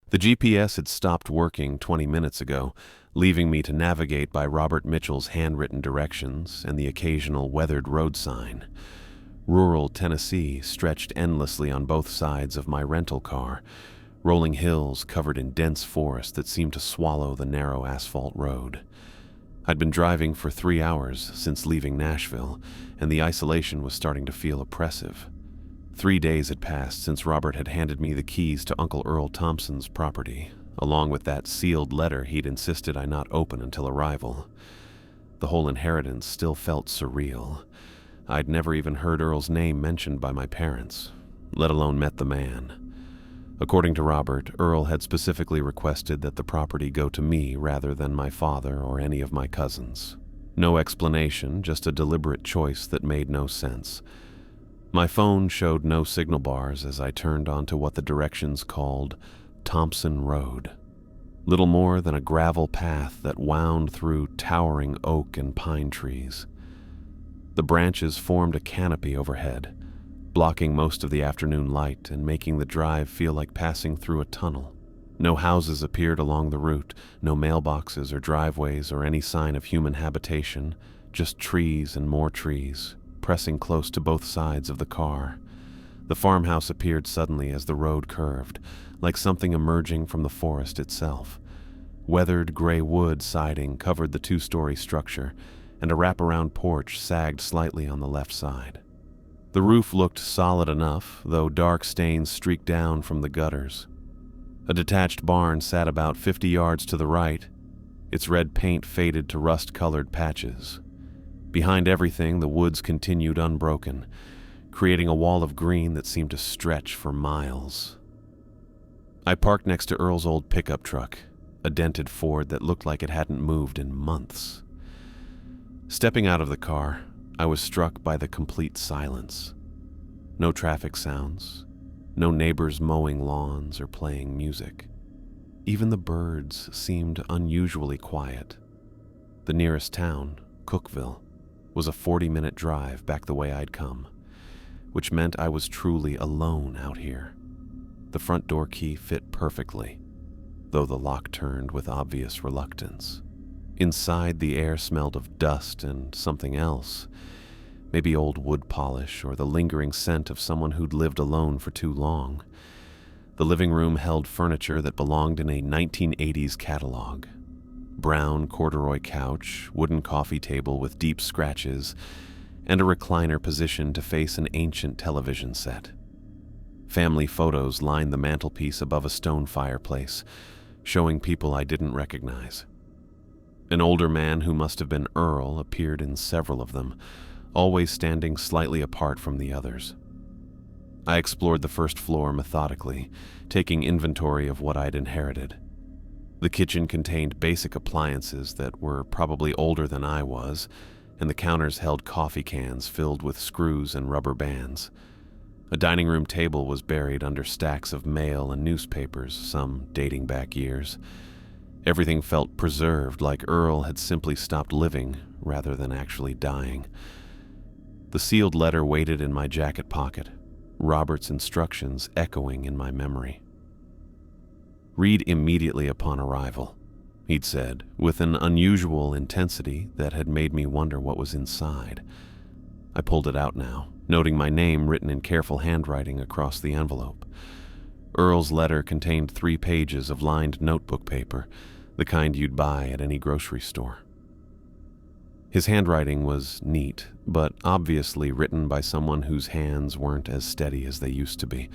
The GPS had stopped working 20 minutes ago, leaving me to navigate by Robert Mitchell's handwritten directions and the occasional weathered road sign. Rural Tennessee stretched endlessly on both sides of my rental car, rolling hills covered in dense forest that seemed to swallow the narrow asphalt road. I'd been driving for 3 hours since leaving Nashville, and the isolation was starting to feel oppressive. 3 days had passed since Robert had handed me the keys to Uncle Earl Thompson's property, along with that sealed letter he'd insisted I not open until arrival. The whole inheritance still felt surreal. I'd never even heard Earl's name mentioned by my parents, let alone met the man. According to Robert, Earl had specifically requested that the property go to me rather than my father or any of my cousins. No explanation, just a deliberate choice that made no sense. My phone showed no signal bars as I turned onto what the directions called Thompson Road. Little more than a gravel path that wound through towering oak and pine trees. The branches formed a canopy overhead, blocking most of the afternoon light and making the drive feel like passing through a tunnel. No houses appeared along the route, no mailboxes or driveways or any sign of human habitation, just trees and more trees, pressing close to both sides of the car. The farmhouse appeared suddenly as the road curved, like something emerging from the forest itself. Weathered gray wood siding covered the 2-story structure, and a wraparound porch sagged slightly on the left side. The roof looked solid enough, though dark stains streaked down from the gutters. A detached barn sat about 50 yards to the right, its red paint faded to rust-colored patches. Behind everything, the woods continued unbroken, creating a wall of green that seemed to stretch for miles. I parked next to Earl's old pickup truck, a dented Ford that looked like it hadn't moved in months. Stepping out of the car, I was struck by the complete silence. No traffic sounds, no neighbors mowing lawns or playing music. Even the birds seemed unusually quiet. The nearest town, Cookville, was a 40-minute drive back the way I'd come, which meant I was truly alone out here. The front door key fit perfectly, though the lock turned with obvious reluctance. Inside, the air smelled of dust and something else, maybe old wood polish or the lingering scent of someone who'd lived alone for too long. The living room held furniture that belonged in a 1980s catalog. Brown corduroy couch, wooden coffee table with deep scratches, and a recliner positioned to face an ancient television set. Family photos lined the mantelpiece above a stone fireplace, showing people I didn't recognize. An older man who must have been Earl appeared in several of them, always standing slightly apart from the others. I explored the first floor methodically, taking inventory of what I'd inherited. The kitchen contained basic appliances that were probably older than I was, and the counters held coffee cans filled with screws and rubber bands. A dining room table was buried under stacks of mail and newspapers, some dating back years. Everything felt preserved, like Earl had simply stopped living rather than actually dying. The sealed letter waited in my jacket pocket, Robert's instructions echoing in my memory. "Read immediately upon arrival," he'd said, with an unusual intensity that had made me wonder what was inside. I pulled it out now, noting my name written in careful handwriting across the envelope. Earl's letter contained 3 pages of lined notebook paper, the kind you'd buy at any grocery store. His handwriting was neat, but obviously written by someone whose hands weren't as steady as they used to be.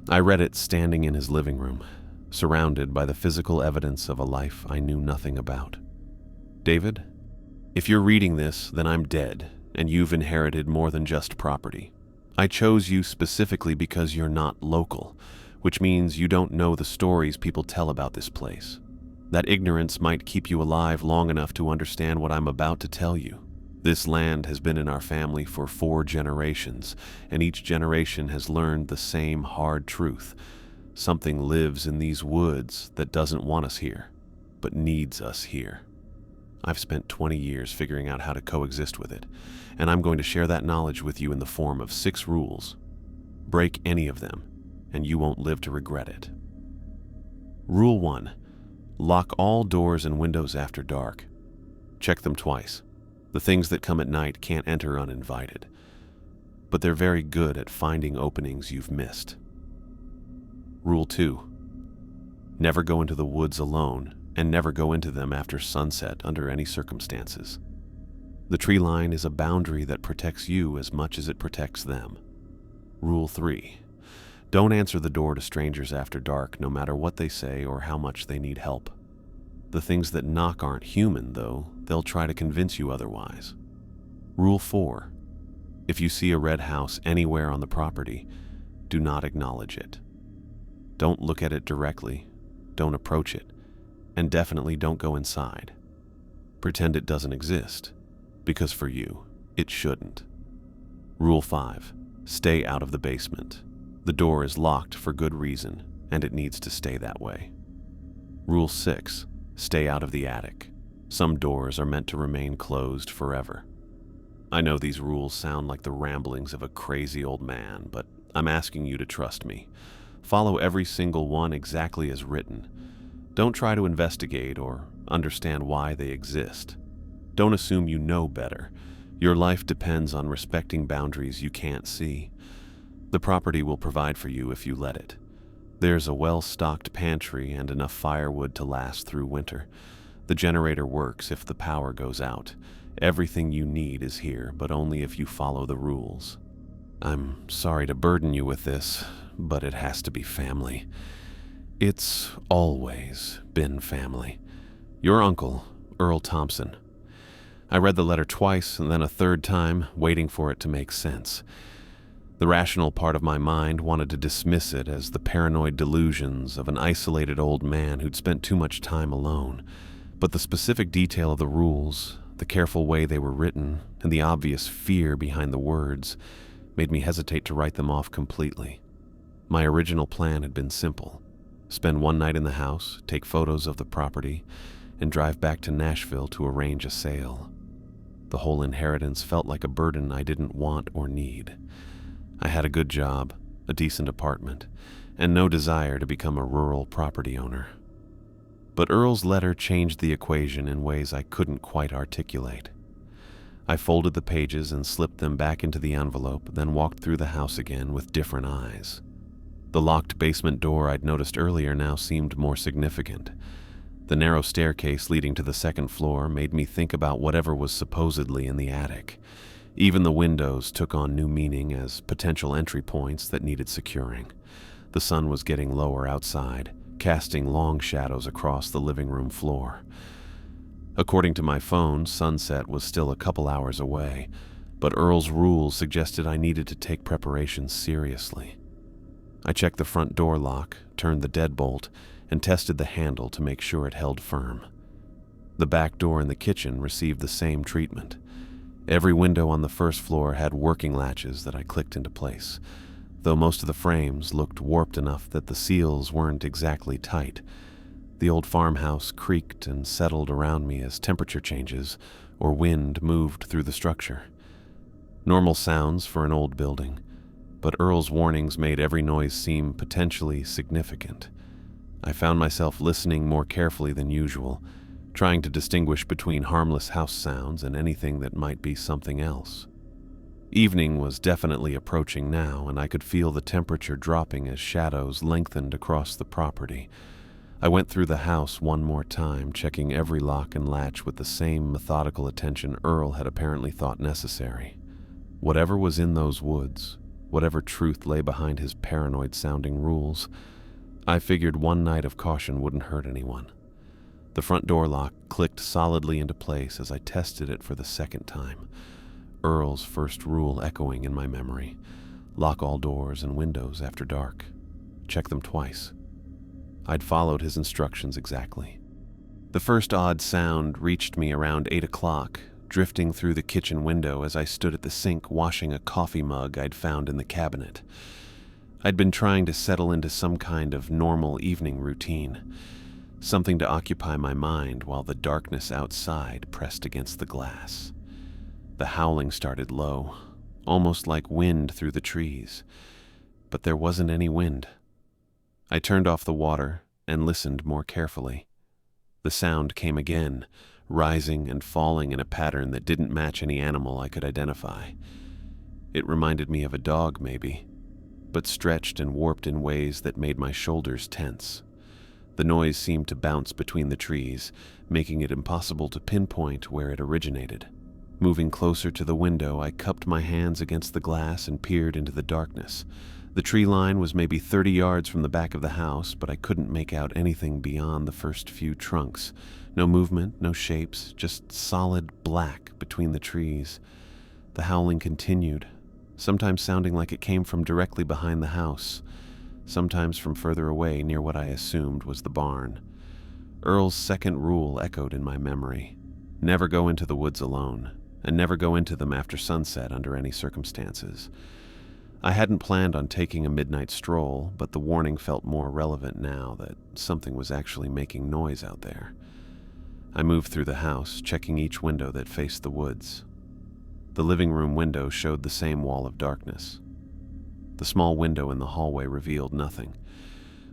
I read it standing in his living room, surrounded by the physical evidence of a life I knew nothing about. "David, if you're reading this, then I'm dead, and you've inherited more than just property. I chose you specifically because you're not local, which means you don't know the stories people tell about this place. That ignorance might keep you alive long enough to understand what I'm about to tell you. This land has been in our family for 4 generations, and each generation has learned the same hard truth. Something lives in these woods that doesn't want us here, but needs us here. I've spent 20 years figuring out how to coexist with it, and I'm going to share that knowledge with you in the form of 6 rules. Break any of them, and you won't live to regret it." Rule 1. Lock all doors and windows after dark. Check them twice. The things that come at night can't enter uninvited, but they're very good at finding openings you've missed. Rule 2. Never go into the woods alone, and never go into them after sunset under any circumstances. The tree line is a boundary that protects you as much as it protects them. Rule 3. Don't answer the door to strangers after dark, no matter what they say or how much they need help. The things that knock aren't human, though. They'll try to convince you otherwise. Rule 4. If you see a red house anywhere on the property, do not acknowledge it. Don't look at it directly, don't approach it, and definitely don't go inside. Pretend it doesn't exist, because for you, it shouldn't. Rule 5. Stay out of the basement. The door is locked for good reason, and it needs to stay that way. Rule 6. Stay out of the attic. Some doors are meant to remain closed forever. I know these rules sound like the ramblings of a crazy old man, but I'm asking you to trust me. Follow every single one exactly as written. Don't try to investigate or understand why they exist. Don't assume you know better. Your life depends on respecting boundaries you can't see. The property will provide for you if you let it. There's a well-stocked pantry and enough firewood to last through winter. The generator works if the power goes out. Everything you need is here, but only if you follow the rules. I'm sorry to burden you with this, but it has to be family. It's always been family. Your uncle, Earl Thompson. I read the letter twice and then a third time, waiting for it to make sense. The rational part of my mind wanted to dismiss it as the paranoid delusions of an isolated old man who'd spent too much time alone. But the specific detail of the rules, the careful way they were written, and the obvious fear behind the words made me hesitate to write them off completely. My original plan had been simple. Spend one night in the house, take photos of the property, and drive back to Nashville to arrange a sale. The whole inheritance felt like a burden I didn't want or need. I had a good job, a decent apartment, and no desire to become a rural property owner. But Earl's letter changed the equation in ways I couldn't quite articulate. I folded the pages and slipped them back into the envelope, then walked through the house again with different eyes. The locked basement door I'd noticed earlier now seemed more significant. The narrow staircase leading to the second floor made me think about whatever was supposedly in the attic. Even the windows took on new meaning as potential entry points that needed securing. The sun was getting lower outside, casting long shadows across the living room floor. According to my phone, sunset was still a couple hours away, but Earl's rules suggested I needed to take preparations seriously. I checked the front door lock, turned the deadbolt, and tested the handle to make sure it held firm. The back door in the kitchen received the same treatment. Every window on the first floor had working latches that I clicked into place, though most of the frames looked warped enough that the seals weren't exactly tight. The old farmhouse creaked and settled around me as temperature changes or wind moved through the structure. Normal sounds for an old building, but Earl's warnings made every noise seem potentially significant. I found myself listening more carefully than usual, trying to distinguish between harmless house sounds and anything that might be something else. Evening was definitely approaching now, and I could feel the temperature dropping as shadows lengthened across the property. I went through the house one more time, checking every lock and latch with the same methodical attention Earl had apparently thought necessary. Whatever was in those woods, whatever truth lay behind his paranoid-sounding rules, I figured one night of caution wouldn't hurt anyone. The front door lock clicked solidly into place as I tested it for the second time. Earl's first rule echoing in my memory. Lock all doors and windows after dark. Check them twice. I'd followed his instructions exactly. The first odd sound reached me around 8 o'clock, drifting through the kitchen window as I stood at the sink washing a coffee mug I'd found in the cabinet. I'd been trying to settle into some kind of normal evening routine, something to occupy my mind while the darkness outside pressed against the glass. The howling started low, almost like wind through the trees, but there wasn't any wind. I turned off the water and listened more carefully. The sound came again, rising and falling in a pattern that didn't match any animal I could identify. It reminded me of a dog, maybe, but stretched and warped in ways that made my shoulders tense. The noise seemed to bounce between the trees, making it impossible to pinpoint where it originated. Moving closer to the window, I cupped my hands against the glass and peered into the darkness. The tree line was maybe 30 yards from the back of the house, but I couldn't make out anything beyond the first few trunks. No movement, no shapes, just solid black between the trees. The howling continued, sometimes sounding like it came from directly behind the house, sometimes from further away near what I assumed was the barn. Earl's second rule echoed in my memory: never go into the woods alone, and never go into them after sunset under any circumstances. I hadn't planned on taking a midnight stroll, but the warning felt more relevant now that something was actually making noise out there. I moved through the house, checking each window that faced the woods. The living room window showed the same wall of darkness. The small window in the hallway revealed nothing.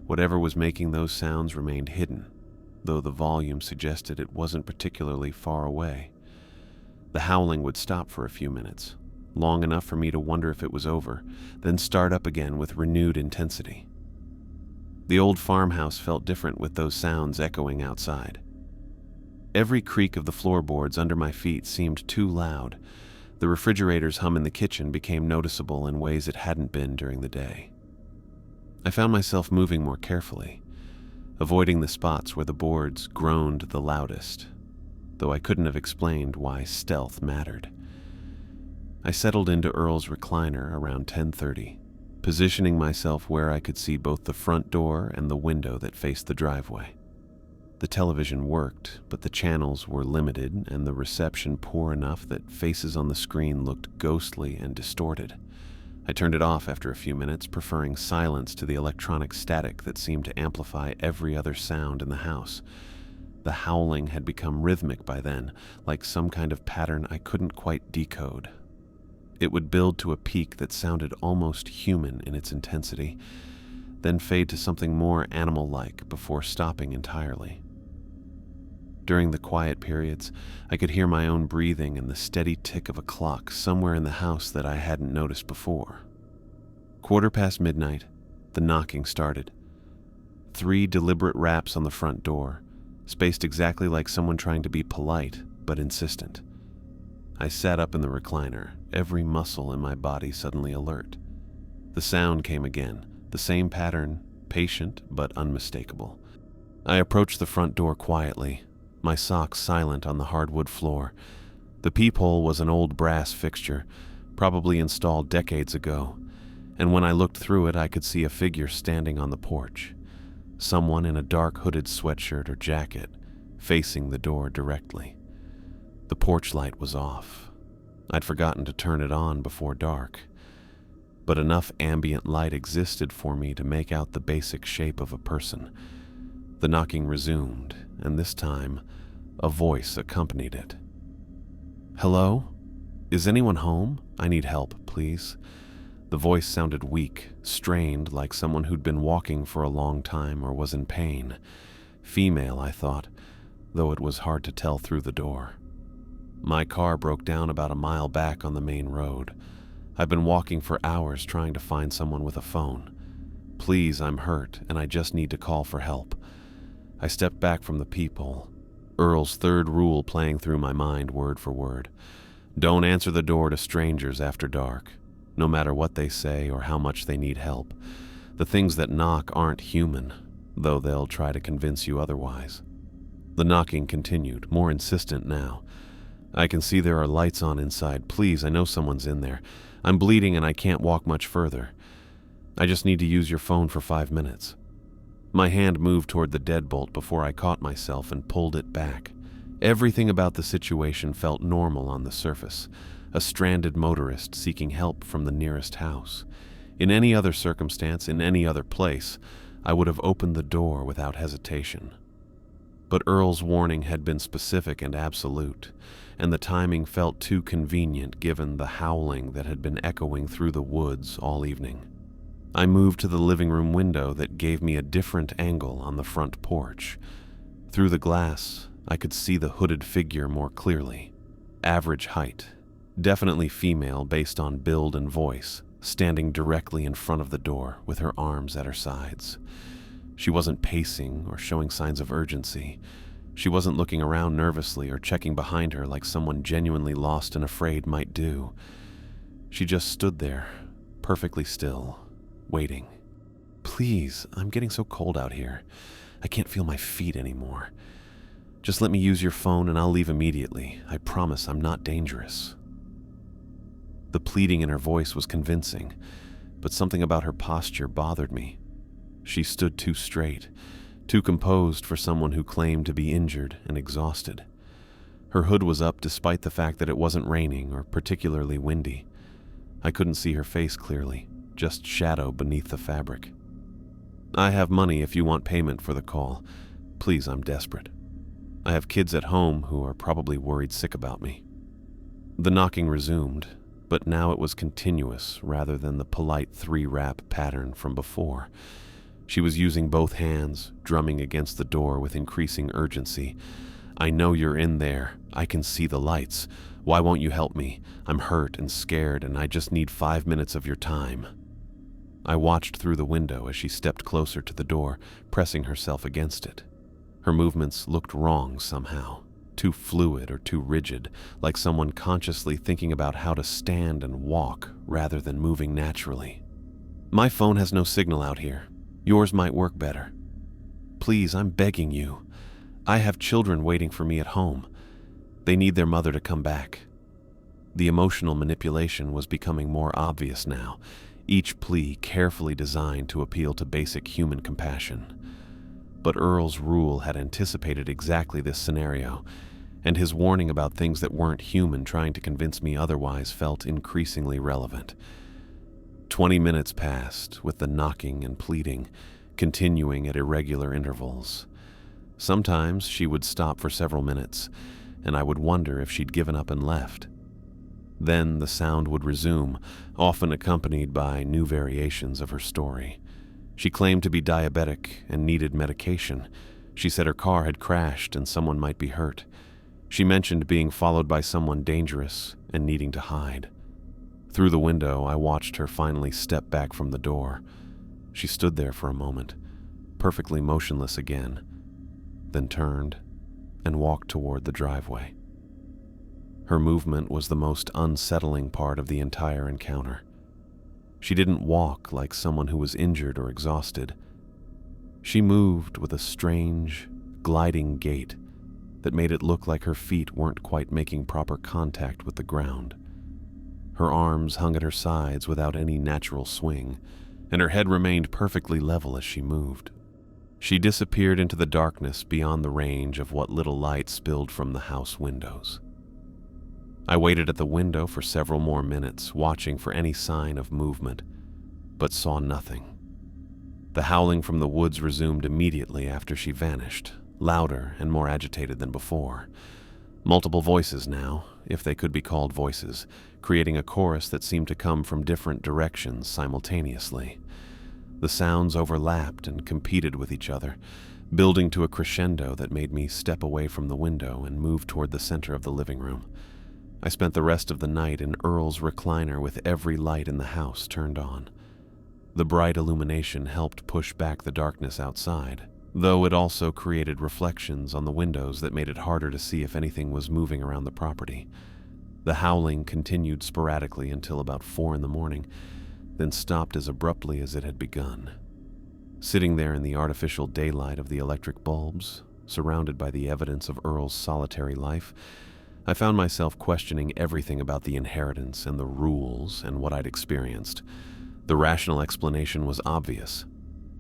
Whatever was making those sounds remained hidden, though the volume suggested it wasn't particularly far away. The howling would stop for a few minutes, long enough for me to wonder if it was over, then start up again with renewed intensity. The old farmhouse felt different with those sounds echoing outside. Every creak of the floorboards under my feet seemed too loud. The refrigerator's hum in the kitchen became noticeable in ways it hadn't been during the day. I found myself moving more carefully, avoiding the spots where the boards groaned the loudest, though I couldn't have explained why stealth mattered. I settled into Earl's recliner around 10:30, positioning myself where I could see both the front door and the window that faced the driveway. The television worked, but the channels were limited and the reception poor enough that faces on the screen looked ghostly and distorted. I turned it off after a few minutes, preferring silence to the electronic static that seemed to amplify every other sound in the house. The howling had become rhythmic by then, like some kind of pattern I couldn't quite decode. It would build to a peak that sounded almost human in its intensity, then fade to something more animal-like before stopping entirely. During the quiet periods, I could hear my own breathing and the steady tick of a clock somewhere in the house that I hadn't noticed before. 1:15 midnight, the knocking started. 3 deliberate raps on the front door, spaced exactly like someone trying to be polite but insistent. I sat up in the recliner, every muscle in my body suddenly alert. The sound came again, the same pattern, patient but unmistakable. I approached the front door quietly, my socks silent on the hardwood floor. The peephole was an old brass fixture, probably installed decades ago, and when I looked through it I could see a figure standing on the porch, someone in a dark hooded sweatshirt or jacket, facing the door directly. The porch light was off. I'd forgotten to turn it on before dark, but enough ambient light existed for me to make out the basic shape of a person. The knocking resumed, and this time, a voice accompanied it. "Hello? Is anyone home? I need help, please." The voice sounded weak, strained, like someone who'd been walking for a long time or was in pain. Female, I thought, though it was hard to tell through the door. My car broke down about a mile back on the main road. I've been walking for hours trying to find someone with a phone. Please, I'm hurt, and I just need to call for help. I stepped back from the peephole, Earl's third rule playing through my mind word for word. Don't answer the door to strangers after dark, no matter what they say or how much they need help. The things that knock aren't human, though they'll try to convince you otherwise. The knocking continued, more insistent now. "I can see there are lights on inside. Please, I know someone's in there. I'm bleeding and I can't walk much further. I just need to use your phone for 5 minutes." My hand moved toward the deadbolt before I caught myself and pulled it back. Everything about the situation felt normal on the surface, a stranded motorist seeking help from the nearest house. In any other circumstance, in any other place, I would have opened the door without hesitation. But Earl's warning had been specific and absolute, and the timing felt too convenient given the howling that had been echoing through the woods all evening. I moved to the living room window that gave me a different angle on the front porch. Through the glass, I could see the hooded figure more clearly. Average height, definitely female based on build and voice, standing directly in front of the door with her arms at her sides. She wasn't pacing or showing signs of urgency. She wasn't looking around nervously or checking behind her like someone genuinely lost and afraid might do. She just stood there, perfectly still, waiting. "Please, I'm getting so cold out here. I can't feel my feet anymore. Just let me use your phone and I'll leave immediately. I promise I'm not dangerous." The pleading in her voice was convincing, but something about her posture bothered me. She stood too straight, too composed for someone who claimed to be injured and exhausted. Her hood was up despite the fact that it wasn't raining or particularly windy. I couldn't see her face clearly, just shadow beneath the fabric. "I have money if you want payment for the call. Please, I'm desperate. I have kids at home who are probably worried sick about me." The knocking resumed, but now it was continuous rather than the polite 3-rap pattern from before. She was using both hands, drumming against the door with increasing urgency. "I know you're in there. I can see the lights. Why won't you help me? I'm hurt and scared, and I just need 5 minutes of your time." I watched through the window as she stepped closer to the door, pressing herself against it. Her movements looked wrong somehow, too fluid or too rigid, like someone consciously thinking about how to stand and walk rather than moving naturally. "My phone has no signal out here. Yours might work better. Please, I'm begging you. I have children waiting for me at home. They need their mother to come back." The emotional manipulation was becoming more obvious now, each plea carefully designed to appeal to basic human compassion. But Earl's rule had anticipated exactly this scenario, and his warning about things that weren't human trying to convince me otherwise felt increasingly relevant. 20 minutes passed, with the knocking and pleading continuing at irregular intervals. Sometimes she would stop for several minutes, and I would wonder if she'd given up and left. Then the sound would resume, often accompanied by new variations of her story. She claimed to be diabetic and needed medication. She said her car had crashed and someone might be hurt. She mentioned being followed by someone dangerous and needing to hide. Through the window, I watched her finally step back from the door. She stood there for a moment, perfectly motionless again, then turned and walked toward the driveway. Her movement was the most unsettling part of the entire encounter. She didn't walk like someone who was injured or exhausted. She moved with a strange, gliding gait that made it look like her feet weren't quite making proper contact with the ground. Her arms hung at her sides without any natural swing, and her head remained perfectly level as she moved. She disappeared into the darkness beyond the range of what little light spilled from the house windows. I waited at the window for several more minutes, watching for any sign of movement, but saw nothing. The howling from the woods resumed immediately after she vanished, louder and more agitated than before. Multiple voices now, if they could be called voices, creating a chorus that seemed to come from different directions simultaneously. The sounds overlapped and competed with each other, building to a crescendo that made me step away from the window and move toward the center of the living room. I spent the rest of the night in Earl's recliner with every light in the house turned on. The bright illumination helped push back the darkness outside, though it also created reflections on the windows that made it harder to see if anything was moving around the property. The howling continued sporadically until about 4 in the morning, then stopped as abruptly as it had begun. Sitting there in the artificial daylight of the electric bulbs, surrounded by the evidence of Earl's solitary life, I found myself questioning everything about the inheritance and the rules and what I'd experienced. The rational explanation was obvious.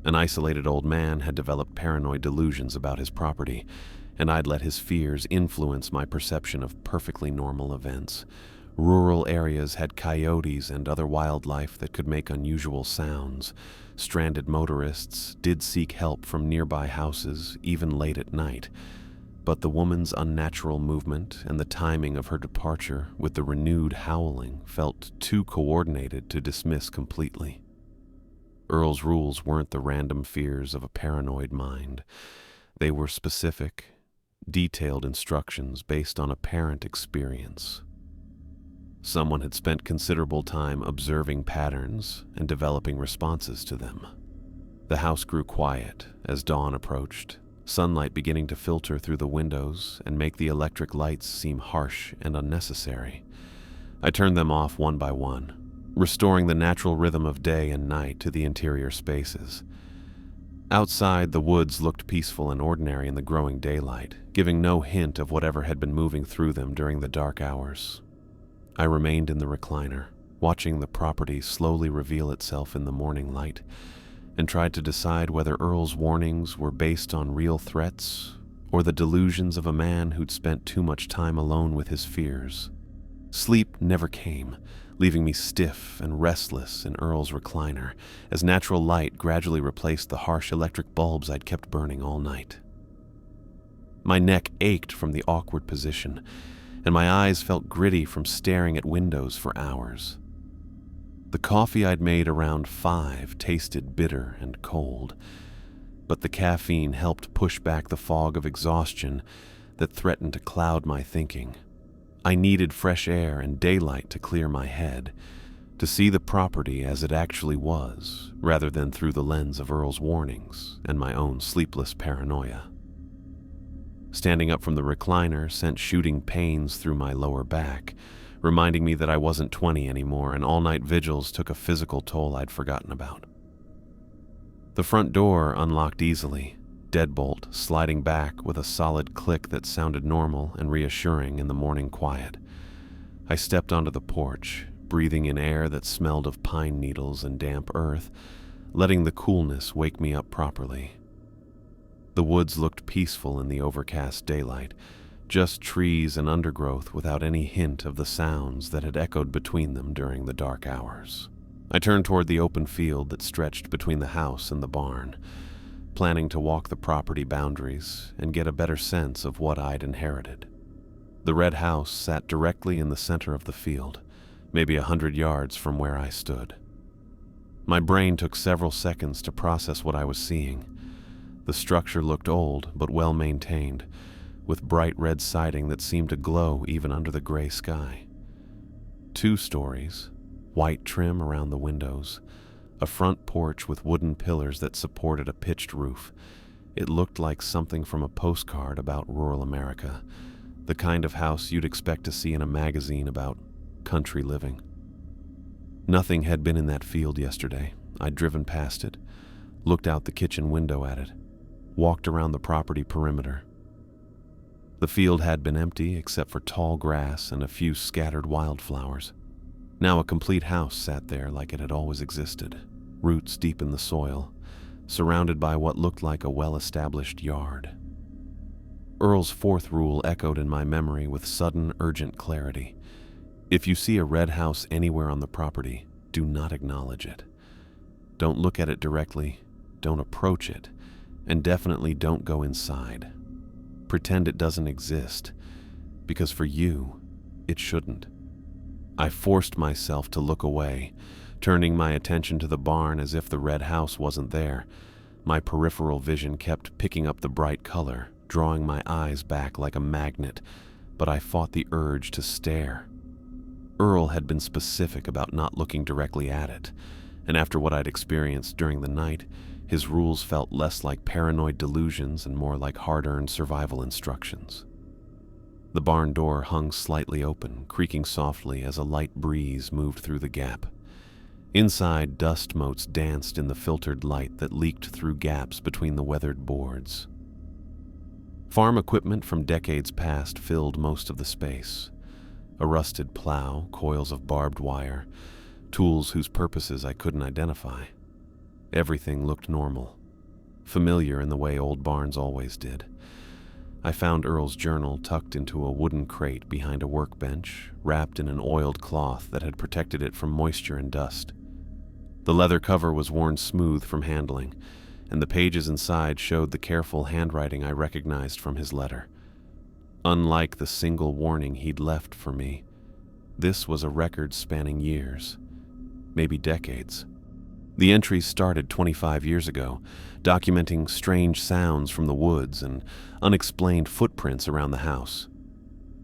An isolated old man had developed paranoid delusions about his property, and I'd let his fears influence my perception of perfectly normal events. Rural areas had coyotes and other wildlife that could make unusual sounds. Stranded motorists did seek help from nearby houses, even late at night. But the woman's unnatural movement and the timing of her departure with the renewed howling felt too coordinated to dismiss completely. Earl's rules weren't the random fears of a paranoid mind. They were specific, detailed instructions based on apparent experience. Someone had spent considerable time observing patterns and developing responses to them. The house grew quiet as dawn approached, sunlight beginning to filter through the windows and make the electric lights seem harsh and unnecessary. I turned them off one by one, restoring the natural rhythm of day and night to the interior spaces. Outside, the woods looked peaceful and ordinary in the growing daylight, giving no hint of whatever had been moving through them during the dark hours. I remained in the recliner, watching the property slowly reveal itself in the morning light, and tried to decide whether Earl's warnings were based on real threats or the delusions of a man who'd spent too much time alone with his fears. Sleep never came, leaving me stiff and restless in Earl's recliner as natural light gradually replaced the harsh electric bulbs I'd kept burning all night. My neck ached from the awkward position, and my eyes felt gritty from staring at windows for hours. The coffee I'd made around 5 tasted bitter and cold, but the caffeine helped push back the fog of exhaustion that threatened to cloud my thinking. I needed fresh air and daylight to clear my head, to see the property as it actually was, rather than through the lens of Earl's warnings and my own sleepless paranoia. Standing up from the recliner sent shooting pains through my lower back, reminding me that I wasn't 20 anymore and all-night vigils took a physical toll I'd forgotten about. The front door unlocked easily, deadbolt sliding back with a solid click that sounded normal and reassuring in the morning quiet. I stepped onto the porch, breathing in air that smelled of pine needles and damp earth, letting the coolness wake me up properly. The woods looked peaceful in the overcast daylight, just trees and undergrowth without any hint of the sounds that had echoed between them during the dark hours. I turned toward the open field that stretched between the house and the barn, planning to walk the property boundaries and get a better sense of what I'd inherited. The red house sat directly in the center of the field, maybe 100 yards from where I stood. My brain took several seconds to process what I was seeing. The structure looked old but well maintained, with bright red siding that seemed to glow even under the gray sky. 2 stories, white trim around the windows, a front porch with wooden pillars that supported a pitched roof. It looked like something from a postcard about rural America, the kind of house you'd expect to see in a magazine about country living. Nothing had been in that field yesterday. I'd driven past it, looked out the kitchen window at it, walked around the property perimeter. The field had been empty except for tall grass and a few scattered wildflowers. Now a complete house sat there like it had always existed, roots deep in the soil, surrounded by what looked like a well-established yard. Earl's 4th rule echoed in my memory with sudden, urgent clarity. If you see a red house anywhere on the property, do not acknowledge it. Don't look at it directly, don't approach it, and definitely don't go inside. Pretend it doesn't exist, because for you, it shouldn't. I forced myself to look away, turning my attention to the barn as if the red house wasn't there. My peripheral vision kept picking up the bright color, drawing my eyes back like a magnet, but I fought the urge to stare. Earl had been specific about not looking directly at it, and after what I'd experienced during the night, his rules felt less like paranoid delusions and more like hard-earned survival instructions. The barn door hung slightly open, creaking softly as a light breeze moved through the gap. Inside, dust motes danced in the filtered light that leaked through gaps between the weathered boards. Farm equipment from decades past filled most of the space. A rusted plow, coils of barbed wire, tools whose purposes I couldn't identify. Everything looked normal, familiar in the way old barns always did. I found Earl's journal tucked into a wooden crate behind a workbench, wrapped in an oiled cloth that had protected it from moisture and dust. The leather cover was worn smooth from handling, and the pages inside showed the careful handwriting I recognized from his letter. Unlike the single warning he'd left for me, this was a record spanning years, maybe decades. The entries started 25 years ago, documenting strange sounds from the woods and unexplained footprints around the house.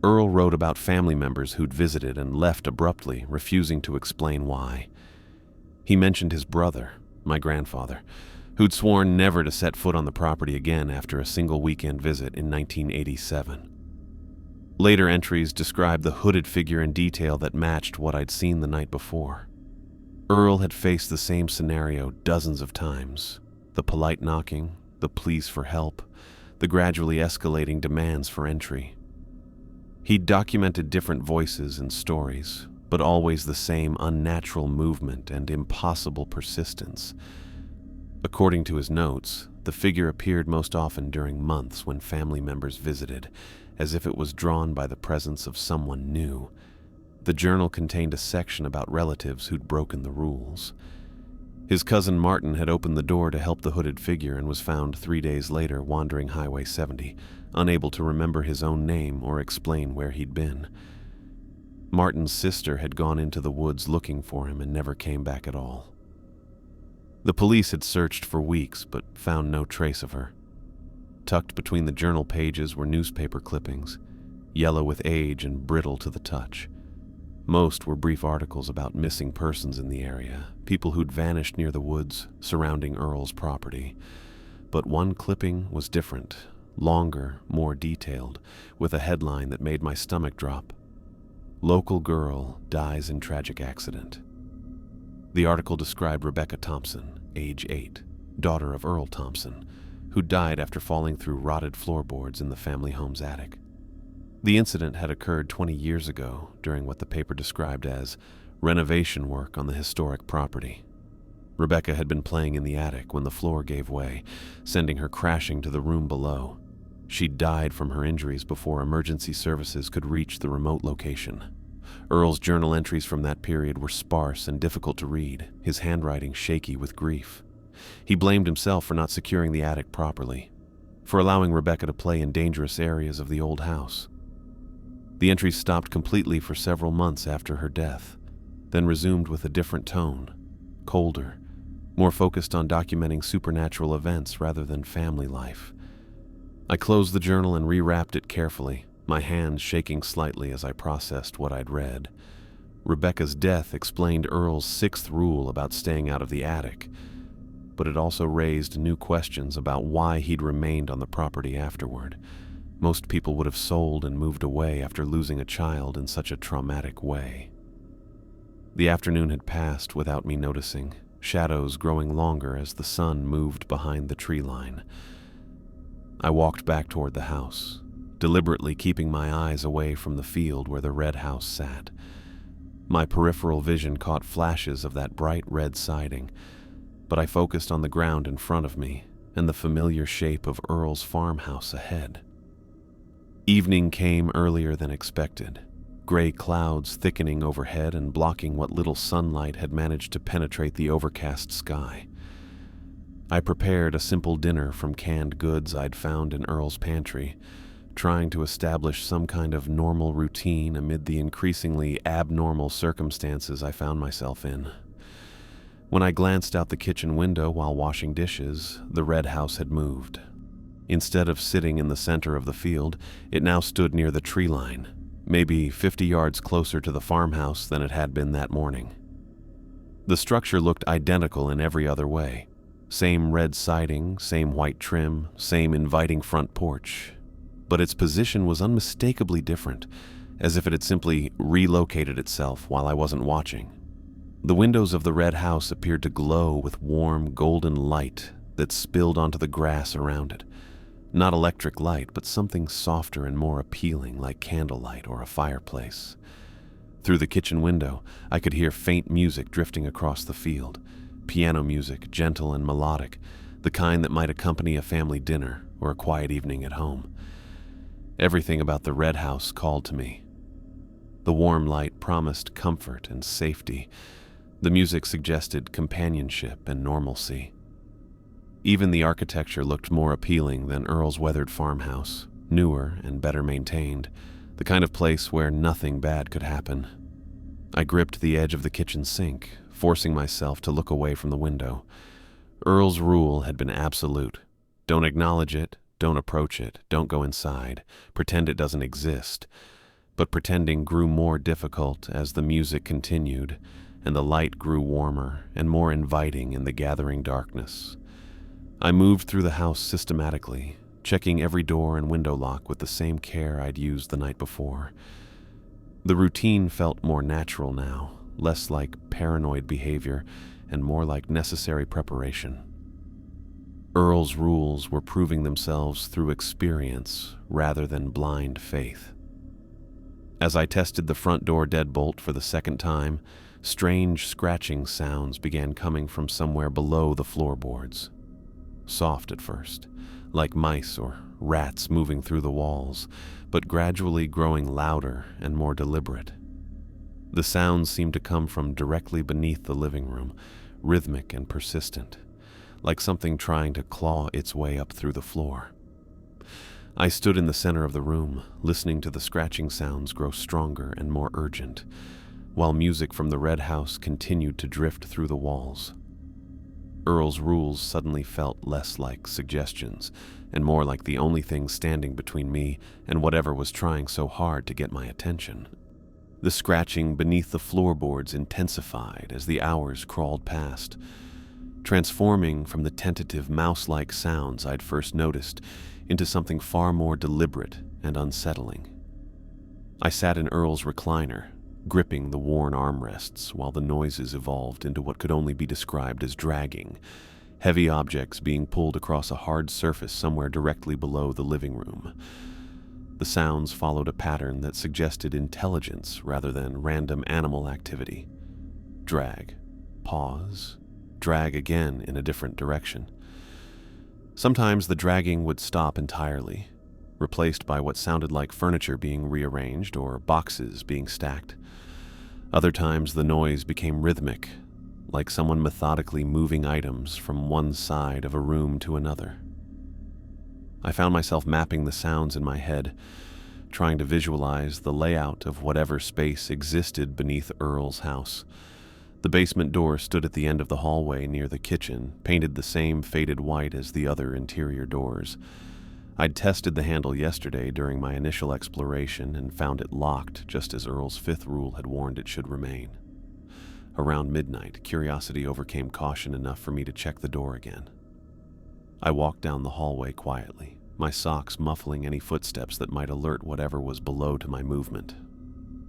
Earl wrote about family members who'd visited and left abruptly, refusing to explain why. He mentioned his brother, my grandfather, who'd sworn never to set foot on the property again after a single weekend visit in 1987. Later entries described the hooded figure in detail that matched what I'd seen the night before. Earl had faced the same scenario dozens of times. The polite knocking, the pleas for help, the gradually escalating demands for entry. He'd documented different voices and stories, but always the same unnatural movement and impossible persistence. According to his notes, the figure appeared most often during months when family members visited, as if it was drawn by the presence of someone new. The journal contained a section about relatives who'd broken the rules. His cousin Martin had opened the door to help the hooded figure and was found 3 days later wandering Highway 70, unable to remember his own name or explain where he'd been. Martin's sister had gone into the woods looking for him and never came back at all. The police had searched for weeks but found no trace of her. Tucked between the journal pages were newspaper clippings, yellow with age and brittle to the touch. Most were brief articles about missing persons in the area, people who'd vanished near the woods surrounding Earl's property. But one clipping was different, longer, more detailed, with a headline that made my stomach drop. Local girl dies in tragic accident. The article described Rebecca Thompson, age 8, daughter of Earl Thompson, who died after falling through rotted floorboards in the family home's attic. The incident had occurred 20 years ago during what the paper described as renovation work on the historic property. Rebecca had been playing in the attic when the floor gave way, sending her crashing to the room below. She died from her injuries before emergency services could reach the remote location. Earl's journal entries from that period were sparse and difficult to read, his handwriting shaky with grief. He blamed himself for not securing the attic properly, for allowing Rebecca to play in dangerous areas of the old house. The entries stopped completely for several months after her death, then resumed with a different tone, colder, more focused on documenting supernatural events rather than family life. I closed the journal and rewrapped it carefully, my hands shaking slightly as I processed what I'd read. Rebecca's death explained Earl's 6th rule about staying out of the attic, but it also raised new questions about why he'd remained on the property afterward. Most people would have sold and moved away after losing a child in such a traumatic way. The afternoon had passed without me noticing, shadows growing longer as the sun moved behind the tree line. I walked back toward the house, deliberately keeping my eyes away from the field where the red house sat. My peripheral vision caught flashes of that bright red siding, but I focused on the ground in front of me and the familiar shape of Earl's farmhouse ahead. Evening came earlier than expected, gray clouds thickening overhead and blocking what little sunlight had managed to penetrate the overcast sky. I prepared a simple dinner from canned goods I'd found in Earl's pantry, trying to establish some kind of normal routine amid the increasingly abnormal circumstances I found myself in. When I glanced out the kitchen window while washing dishes, the red house had moved. Instead of sitting in the center of the field, it now stood near the tree line, maybe 50 yards closer to the farmhouse than it had been that morning. The structure looked identical in every other way. Same red siding, same white trim, same inviting front porch. But its position was unmistakably different, as if it had simply relocated itself while I wasn't watching. The windows of the red house appeared to glow with warm, golden light that spilled onto the grass around it. Not electric light, but something softer and more appealing like candlelight or a fireplace. Through the kitchen window, I could hear faint music drifting across the field. Piano music, gentle and melodic, the kind that might accompany a family dinner or a quiet evening at home. Everything about the red house called to me. The warm light promised comfort and safety. The music suggested companionship and normalcy. Even the architecture looked more appealing than Earl's weathered farmhouse, newer and better maintained, the kind of place where nothing bad could happen. I gripped the edge of the kitchen sink, forcing myself to look away from the window. Earl's rule had been absolute. Don't acknowledge it, don't approach it, don't go inside, pretend it doesn't exist. But pretending grew more difficult as the music continued, and the light grew warmer and more inviting in the gathering darkness. I moved through the house systematically, checking every door and window lock with the same care I'd used the night before. The routine felt more natural now, less like paranoid behavior and more like necessary preparation. Earl's rules were proving themselves through experience rather than blind faith. As I tested the front door deadbolt for the second time, strange scratching sounds began coming from somewhere below the floorboards. Soft at first, like mice or rats moving through the walls, but gradually growing louder and more deliberate. The sounds seemed to come from directly beneath the living room, rhythmic and persistent, like something trying to claw its way up through the floor. I stood in the center of the room, listening to the scratching sounds grow stronger and more urgent, while music from the red house continued to drift through the walls. Earl's rules suddenly felt less like suggestions, and more like the only thing standing between me and whatever was trying so hard to get my attention. The scratching beneath the floorboards intensified as the hours crawled past, transforming from the tentative mouse-like sounds I'd first noticed into something far more deliberate and unsettling. I sat in Earl's recliner, gripping the worn armrests while the noises evolved into what could only be described as dragging, heavy objects being pulled across a hard surface somewhere directly below the living room. The sounds followed a pattern that suggested intelligence rather than random animal activity. Drag, pause, drag again in a different direction. Sometimes the dragging would stop entirely, replaced by what sounded like furniture being rearranged or boxes being stacked. Other times the noise became rhythmic, like someone methodically moving items from one side of a room to another. I found myself mapping the sounds in my head, trying to visualize the layout of whatever space existed beneath Earl's house. The basement door stood at the end of the hallway near the kitchen, painted the same faded white as the other interior doors. I'd tested the handle yesterday during my initial exploration and found it locked just as Earl's fifth rule had warned it should remain. Around midnight, curiosity overcame caution enough for me to check the door again. I walked down the hallway quietly, my socks muffling any footsteps that might alert whatever was below to my movement.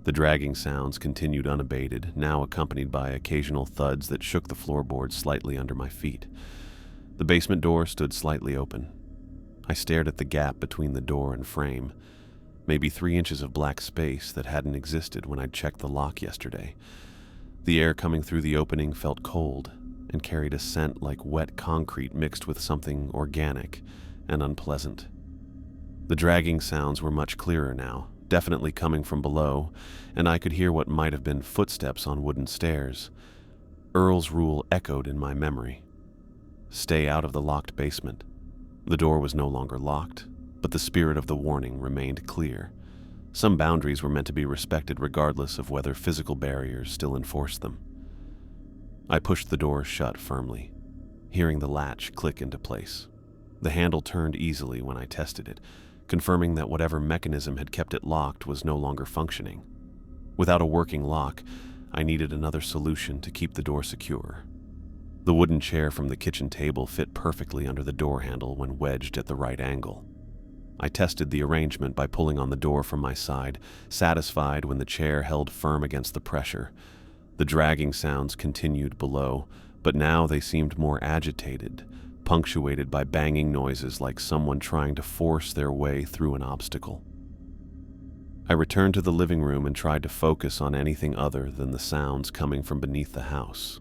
The dragging sounds continued unabated, now accompanied by occasional thuds that shook the floorboards slightly under my feet. The basement door stood slightly open. I stared at the gap between the door and frame, maybe 3 inches of black space that hadn't existed when I'd checked the lock yesterday. The air coming through the opening felt cold and carried a scent like wet concrete mixed with something organic and unpleasant. The dragging sounds were much clearer now, definitely coming from below, and I could hear what might have been footsteps on wooden stairs. Earl's rule echoed in my memory. Stay out of the locked basement. The door was no longer locked, but the spirit of the warning remained clear. Some boundaries were meant to be respected regardless of whether physical barriers still enforced them. I pushed the door shut firmly, hearing the latch click into place. The handle turned easily when I tested it, confirming that whatever mechanism had kept it locked was no longer functioning. Without a working lock, I needed another solution to keep the door secure. The wooden chair from the kitchen table fit perfectly under the door handle when wedged at the right angle. I tested the arrangement by pulling on the door from my side, satisfied when the chair held firm against the pressure. The dragging sounds continued below, but now they seemed more agitated, punctuated by banging noises like someone trying to force their way through an obstacle. I returned to the living room and tried to focus on anything other than the sounds coming from beneath the house.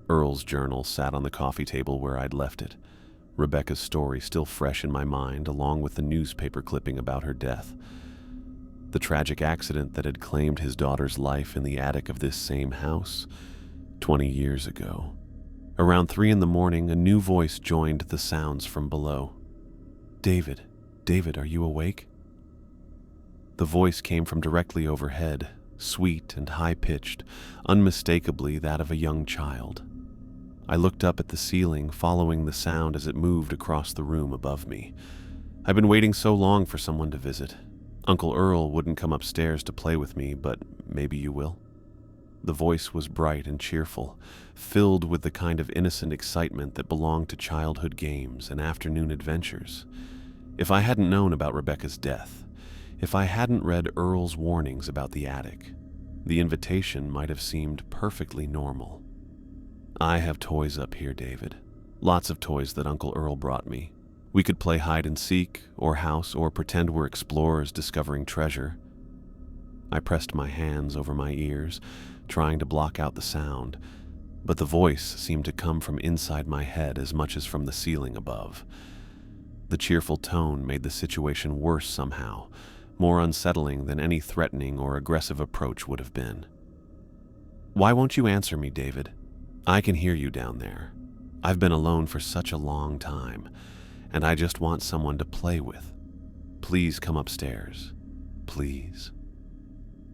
Earl's journal sat on the coffee table where I'd left it, Rebecca's story still fresh in my mind, along with the newspaper clipping about her death. The tragic accident that had claimed his daughter's life in the attic of this same house 20 years ago. Around 3 in the morning, a new voice joined the sounds from below. David, are you awake?" The voice came from directly overhead, sweet and high-pitched, unmistakably that of a young child. I looked up at the ceiling, following the sound as it moved across the room above me. I've been waiting so long for someone to visit. Uncle Earl wouldn't come upstairs to play with me, but maybe you will. The voice was bright and cheerful, filled with the kind of innocent excitement that belonged to childhood games and afternoon adventures. If I hadn't known about Rebecca's death, if I hadn't read Earl's warnings about the attic, the invitation might have seemed perfectly normal. I have toys up here, David. Lots of toys that Uncle Earl brought me. We could play hide and seek, or house, or pretend we're explorers discovering treasure. I pressed my hands over my ears, trying to block out the sound, but the voice seemed to come from inside my head as much as from the ceiling above. The cheerful tone made the situation worse somehow, more unsettling than any threatening or aggressive approach would have been. Why won't you answer me, David? I can hear you down there. I've been alone for such a long time, and I just want someone to play with. Please come upstairs. Please.